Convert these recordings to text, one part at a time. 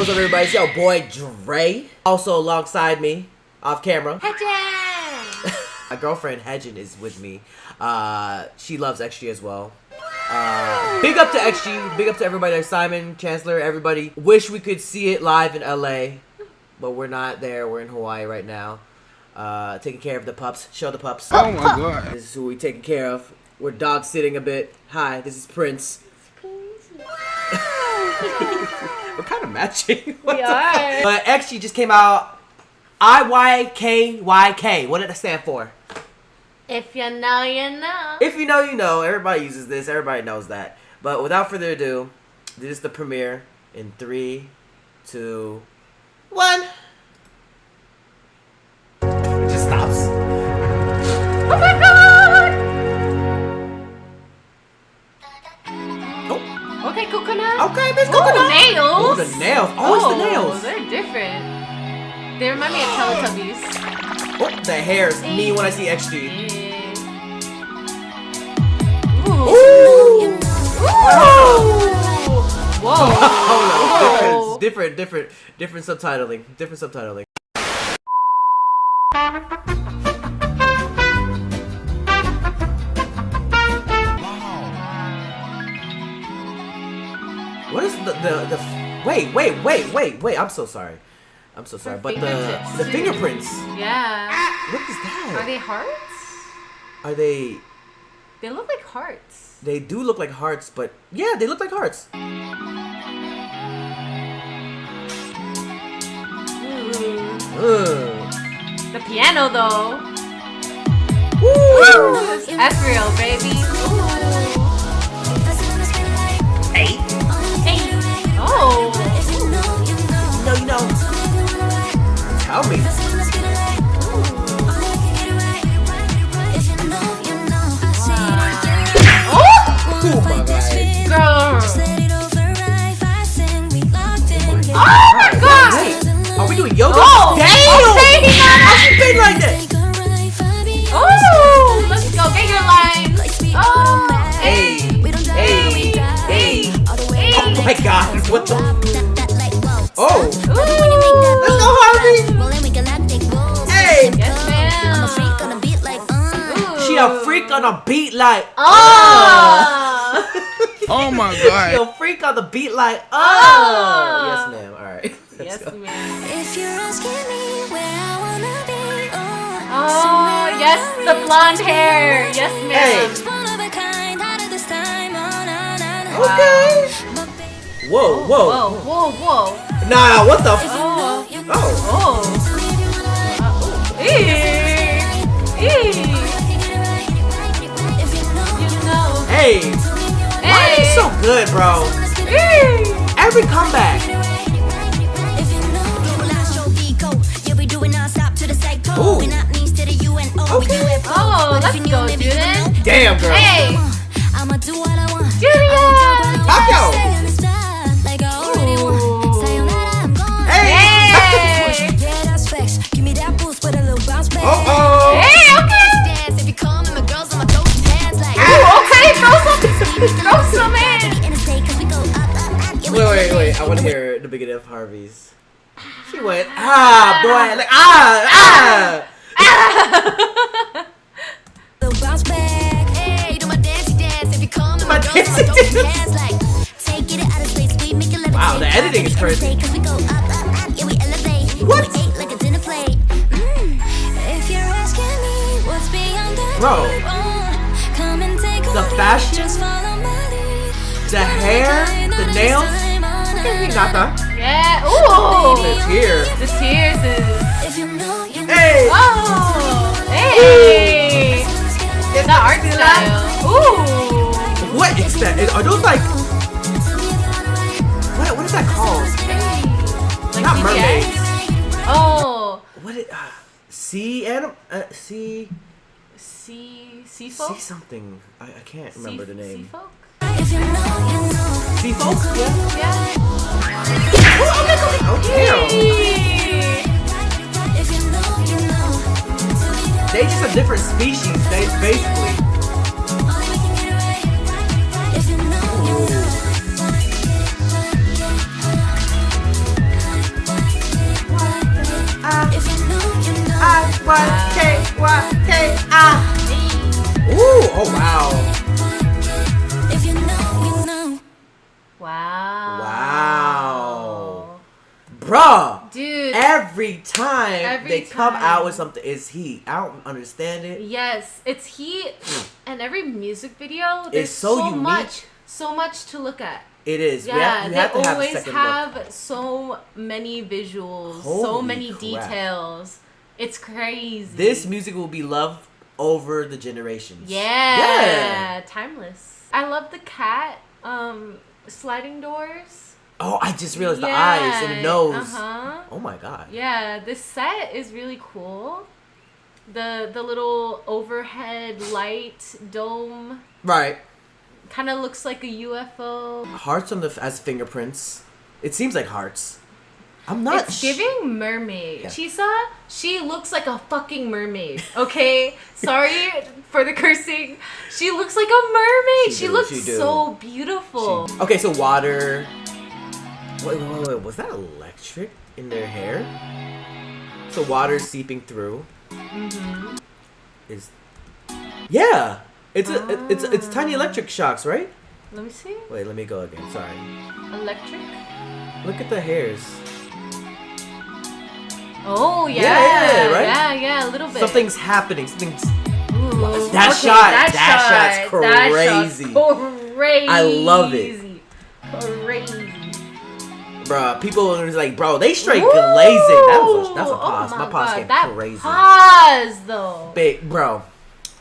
What's up, everybody? It's your boy Dre. Also alongside me, off camera, Hedgen! my girlfriend Hedgen is with me. She loves XG as well. Big up to XG. Big up to everybody like Simon, Chancellor, everybody. Wish we could see it live in LA, but we're not there. We're in Hawaii right now. Taking care of the pups. Show the pups. Oh my god. This is who we taking care of. We're dog sitting a bit. Hi, this is Prince. We're kind of matching. We are. But XG just came out. IYKYK. What did it stand for? If you know, you know. If you know, you know. Everybody uses this. Everybody knows that. But without further ado, this is the premiere in 3, 2, 1. It just stops. Oh my god! Oh, Okay, coconut. okay, Miss Ooh, Coconut. nails. Oh, the nails. Oh, it's the nails. They're different. They remind me of Teletubbies. Oh, the hair's me when I see XG. Ooh. Ooh. Whoa. Oh, no. Different subtitling. Different subtitling. What is the wait, I'm so sorry. But fingertips. the fingerprints. Yeah. What is that? Are they hearts? Are they They look like hearts. They do look like hearts, but yeah, they look like hearts. Ooh. The piano though. Woo! It's ethereal, baby. Hey. Hey. Oh. No, you know. Tell me. Oh my god. Oh my god. Wait, are we doing yoga? Oh. Damn! Okay, he got How's she been like that? Oh, let's go. Get your lines. Oh. Hey. Oh my god, what the? Oh. Let's go, Harvey. Hey. Yes, ma'am. She a freak on a beat like. Oh. Oh my She god. a freak on the beat like. Oh. Oh. Yes, ma'am. All right. Let's Yes, go. ma'am. If you're asking me where I wanna be, Oh, yes, the blonde hair. Yes, ma'am. Hey. one of a kind, out of this time, Okay. But baby, Whoa, Whoa, whoa. whoa, whoa. Nah, what the? Oh. you know, Oh. Oh. Eee. if you know, You know. Hey. Why are you Hey. so good, bro? Eee. Every comeback. if you know, global Deco, you'll be doing non-stop to the psycho. Ooh. We're not needs to the UNO. We Okay. do it Oh, but if let's you knew, go, maybe you Judith. know. Damn, girl. Hey. I'ma do what I want. Julia. Taco. Like I already want. Sayonara, I'm gone. Hey. Hey. Yeah, that's facts. Give me that boost with a little bounce back. Oh. Hey, okay. Dance if you call me, my girls on my throat pads like. Ooh, okay, throw some in. Interstate 'cause we go up, up. Yeah, we Wait. I want to hear the beginning of Harvey's. She went, boy. Like, little bounce back. Hey, do my dancey dance if you call me, My my girls on my dancey throat dance. pads like. Take it out of space, we make it levitate. Wow, the editing is crazy. Interstate 'cause we go up, up. Yeah, we elevate. What? We ate like a dinner plate. If you're asking me what's beyond the Bro. come and take a The lead. fashion, Just follow my lead. the hair, the nails. Okay, we got that. Yeah. Ooh. It's here. The tears is. If you know, you know. Hey. Oh. Hey. The art style. Ooh. What is that? Are those like? What is that called? Like Not CGI? mermaids. Oh. What it? Sea anim? Sea Sea folk? something. I can't remember the name. Sea folk? If you know, you know. Sea folk? Yeah. Yeah. Oh damn. If you know, you know. They just a different species. They basically. Ooh, oh wow. If you know, you know. Wow. Wow. Bruh. Dude. Every time they come time. out with something, it's heat. I don't understand it. Yes, it's heat, and every music video, there's It's so unique. so much to look at. It is. Yeah, we have they to have a always second have look. so many visuals, so Holy many crap. details. It's crazy. This music will be loved over the generations. Yeah, timeless. I love the cat sliding doors. Oh, I just realized the eyes and the nose. Uh-huh. Oh my god. Yeah, this set is really cool. The little overhead light dome Right. kind of looks like a UFO. Hearts on the as fingerprints. It seems like hearts. I'm not. It's giving mermaid. Yeah. Chisa, she looks like a fucking mermaid. Okay, sorry for the cursing. She looks like a mermaid. She looks so beautiful. Okay, so water. Wait. Was that electric in their hair? So water seeping through. Mm-hmm. Is. Yeah. It's tiny electric shocks, right? Let me see. Wait, let me go again. Sorry. Electric. Look at the hairs. Oh yeah. Yeah, right? Yeah, a little bit. Something's happening. Something's. Ooh, That okay, shot. That That shot's crazy. Crazy. I love it. Crazy. Bruh, people are like, bro, they straight Woo! glazing. That's a pause. Oh my pause God, getting that crazy. Pause though. Babe, bro.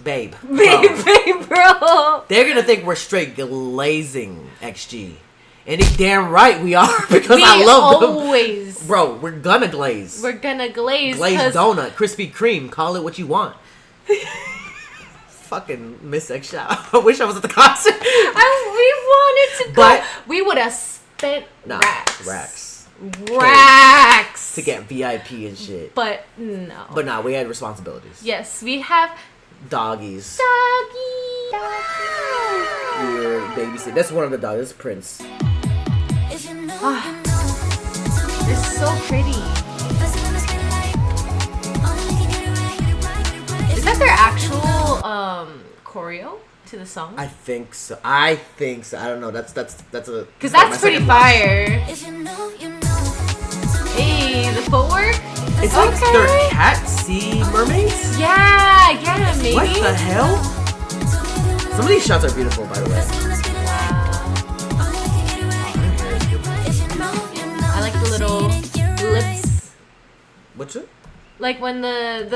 Babe. Babe, bro. They're gonna think we're straight glazing XG. And it's damn right we are because I love them. Always. Bro, we're gonna glaze. We're gonna glaze. Glazed donut, Krispy Kreme, call it what you want. Fucking miss XG. I wish I was at the concert. We wanted to go. But we would have spent racks. To get VIP and shit. But no. But nah, we had responsibilities. Yes, we have Doggies. doggy. Your babysit. That's one of the dogs. That's Prince. If you know, you know. It's so pretty. Is that their actual choreo to the song? I think so. I don't know. That's a. Because that's pretty fire. If you know, you know. Hey, the footwork. It's like they're cat sea mermaids. Yeah, maybe. What the hell? Some of these shots are beautiful, by the way. I like the little lips. What's it? Like when the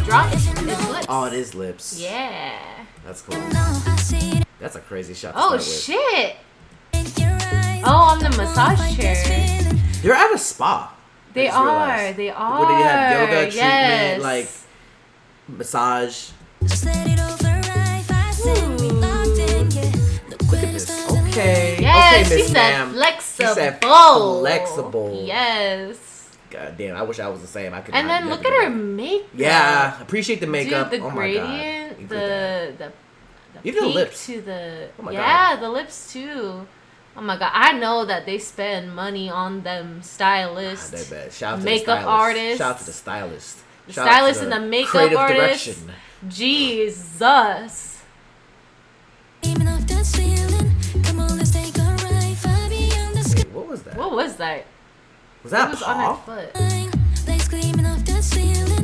drop is lips. Oh, it is lips. Yeah. That's cool. That's a crazy shot. To Oh start shit. Oh, on the massage chair. with. They're at a spa. They I just realized. They are. What do you have? Yoga treatment, yes. like massage. Look at this. Okay. Yes, okay, she Miss said Ma'am. flexible. She said flexible. Yes. God damn, I wish I was the same. I could. And then look at her makeup. Yeah, appreciate the makeup. Dude, the oh gradient, my God. the Even the pink lips. to the Oh my yeah, God. the lips too. Oh my God, I know that they spend money on them stylists, They bet. Shout out to makeup the stylist. artists. Shout out to the stylist. the Shout out to stylist and the makeup creative artist. direction. Jesus. Wait, what was that? What was that? Was that It a was on her paw? foot.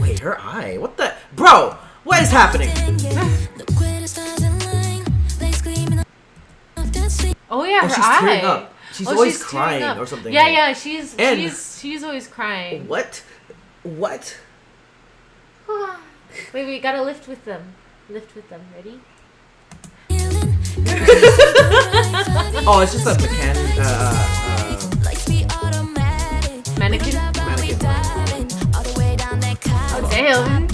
Wait, her eye. What the? Bro, what is happening? Oh yeah, her she's eye. tearing up. She's Oh, always she's crying tearing up. or something. Yeah, she's And- she's always crying. What? What? Wait, we gotta lift with them. Lift with them. Ready? Oh, it's just a Mannequin. mannequin. Oh damn.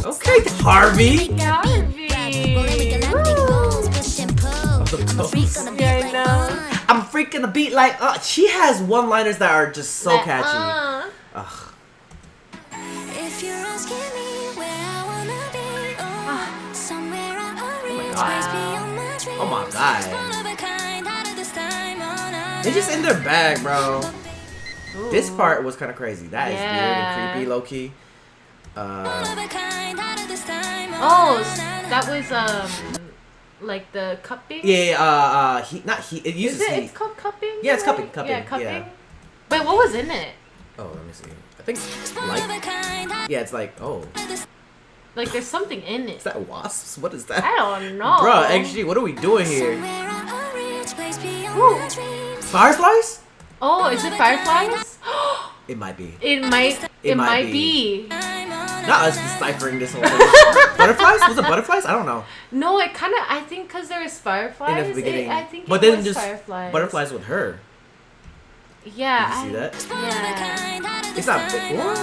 Okay, Harvey. Harvey. Yeah, I know. I'm freaking the beat like. She has one-liners that are just so Like, catchy. Ugh. If you're asking me where I wanna be, somewhere I reach, Wow. beyond my dreams. Oh my God. One of a kind, out of this time on a They're just in their bag, bro. Ooh. This part was kind of crazy. That is weird and Yeah. creepy, low key. Oh, that was like the cupping. Yeah. It uses Is it? heat. It's called cupping. Yeah, it's right? cupping. Cupping. Yeah, cupping. Yeah. Wait, what was in it? Oh, let me see. I think like. Yeah, it's like Like there's something in it. Is that wasps? What is that? I don't know. Bruh, actually, what are we doing here? Ooh. Fireflies? Oh, is it fireflies? It might be. It might be. Not us deciphering this whole thing. Butterflies? Was it butterflies? I don't know. No, it kind of. I think because there was fireflies. In the beginning. I think. But it then was just fireflies. butterflies with her. Yeah. Did you see that? Yeah. It's not. What?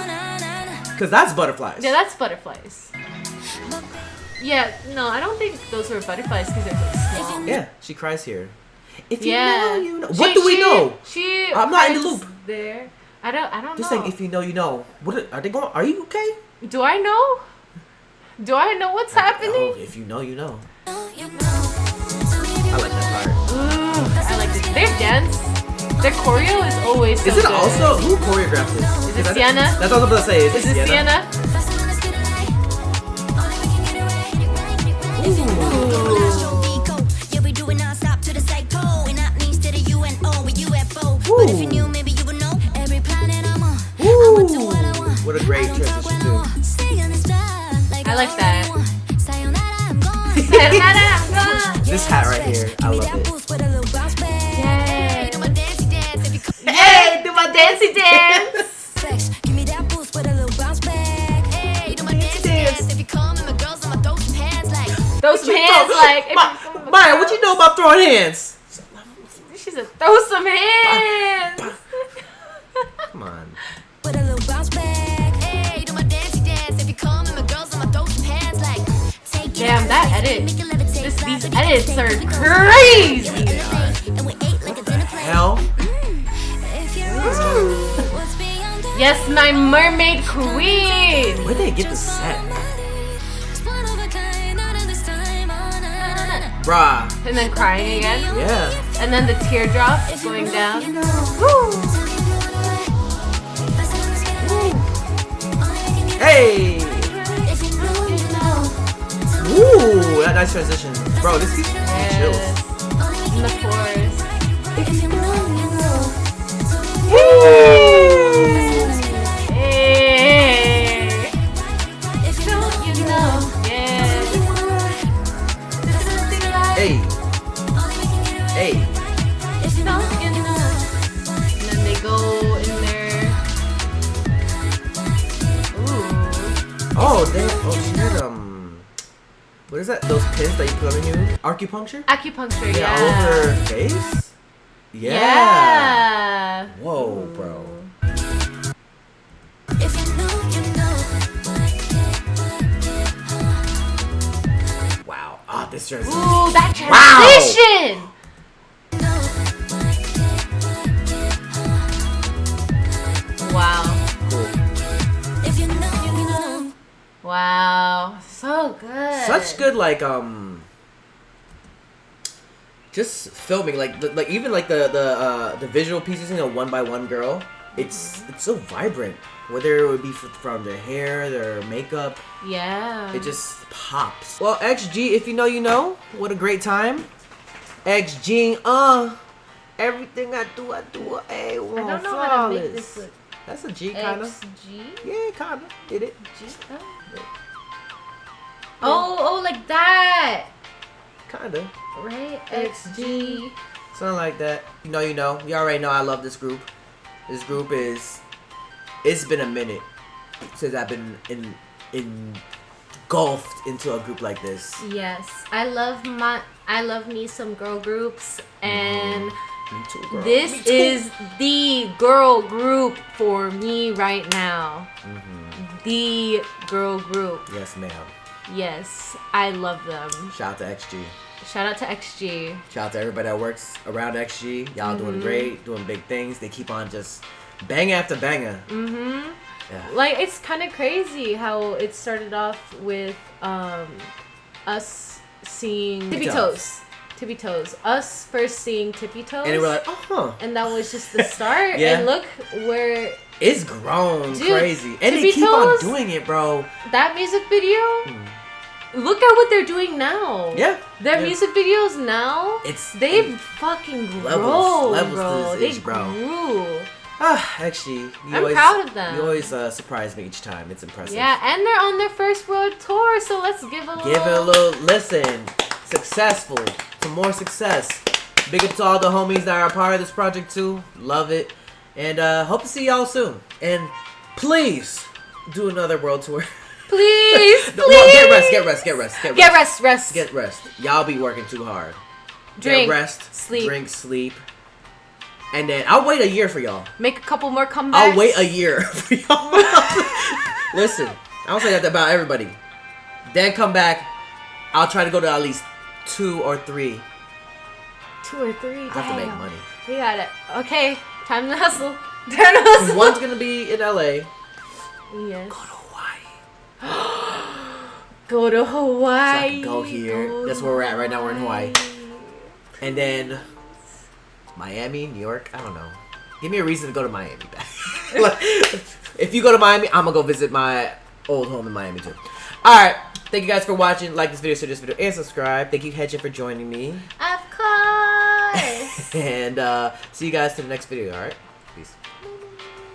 Because that's butterflies. Yeah, that's butterflies. Yeah. No, I don't think those were butterflies because they're like small. Yeah, she cries here. If you Yeah. know, you know. What do we know? I'm not in the cries loop. There. I don't Just know. saying, if you know, you know. What are they going? Are you okay? Do I know? Do I know what's happening? Oh, if you know, you know. I like that part. Ooh, I like this. Their dance, their choreo is always so Is it good. also who choreographed this? Is it Sienna? That's what I was about to say. Is it Sienna? Ooh. What a great transition too. I like that. This hat right here, I love it. Yay! Hey, do my dancey dance! Throw some hands like. Maya, what you know about throwing hands? She said, throw some hands! Come on. Damn, that edit. These edits are crazy! Hell. Yes, my mermaid queen! Where'd they get the set? Bruh. And then crying again. Yeah. And then the teardrop going down. Hey. Ooh, that nice transition. Bro, this gives me chills. In the forest. Hey. Hey. Hey. And then they go in there. Ooh. Oh, damn. Oh, she had, what is that? Those pins that you put on you? Acupuncture? Acupuncture, Yeah, all over her face? Yeah. Yeah. Whoa, bro. Wow. Ah, this transition. Ooh, that transition! Wow. Wow. So good. Such good, like, just filming, like even like the visual pieces, you know, one by one girl. It's so vibrant. Whether it would be from their hair, their makeup, Yeah. it just pops. Well, XG, if you know, you know. What a great time. XG, everything I do, I don't know how to make this look. That's a G, kinda. XG? Yeah, kinda. Did it? G? Oh, like that. Kinda. Right? XG. Something like that. You know, you know. You already know I love this group. This group is... It's been a minute since I've been engulfed into a group like this. Yes. I love me some girl groups, and Me too, girl. this Me too. is the girl group for me right now. The girl group. Yes, ma'am. Yes, I love them. Shout out to XG. Shout out to XG. Shout out to everybody that works around XG. Y'all doing great, doing big things. They keep on just bang after banger. Yeah. Like, it's kind of crazy how it started off with us seeing Tippy Toes. Tippy Toes. Us first seeing Tippy Toes. And they were like, oh, huh. And that was just the start. Yeah. And look where It's grown Dude, crazy. And to they be keep on honest, doing it, bro. That music video, look at what they're doing now. Yeah. Their music videos now, they've fucking grown, levels bro. to this age, bro. Grew. Actually, I'm proud of them. You always surprise me each time. It's impressive. Yeah, and they're on their first world tour, so let's give a little... Give it a little listen. Successful. For more success. Big up to all the homies that are a part of this project too. Love it. And hope to see y'all soon. And please do another world tour. Please, please. Well, get rest. Y'all be working too hard. Drink, get rest. sleep. Drink, sleep. And then I'll wait a year for y'all. Make a couple more comebacks. I'll wait a year for y'all. Listen, I don't say that about everybody. Then come back. I'll try to go to at least 2 or 3. 2 or 3. I have to make money. We got it. Okay, time to hustle. Time to hustle. One's gonna be in LA. Yes. Go to Hawaii. Go to Hawaii. So I can go here. That's where we're at right now. We're in Hawaii. And then Miami, New York. I don't know. Give me a reason to go to Miami. Like, if you go to Miami, I'm gonna go visit my old home in Miami too. All right. Thank you guys for watching. Like this video, share this video, and subscribe. Thank you, Hedge, for joining me. Of course. And see you guys to the next video. All right. Peace.